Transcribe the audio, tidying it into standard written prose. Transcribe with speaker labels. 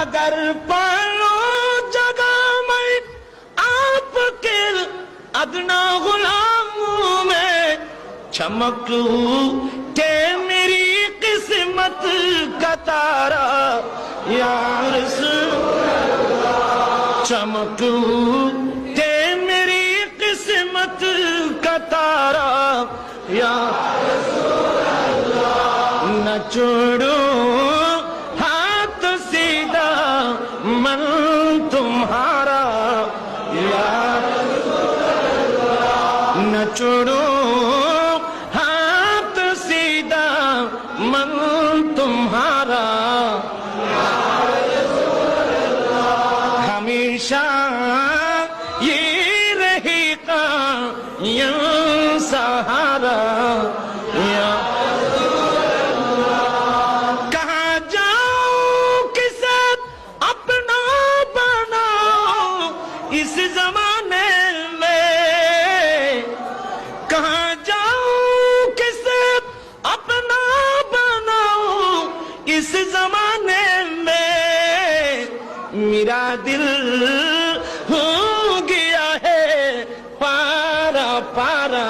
Speaker 1: اگر پالو جگہ میں آپ کے ادنا غلاموں میں چمک کہ میری قسمت کا تارا یا رسول اللہ، چمک کہ میری قسمت کا تارا یا رسول اللہ، نہ چھوڑو ہاتھ سیدھا من تمہارا یا رسول اللہ، نہ چھوڑو ہاتھ سیدھا من تمہارا یا رسول اللہ، ہمیشہ یہ رہے گا یہ سہارا یا رسول اللہ، کہاں جاؤں کسے اپنا بناؤ اس زمانے میں، کہاں جاؤں کسے اپنا بناؤ اس زمانے میں، میرا دل ہو گیا ہے پارا پارا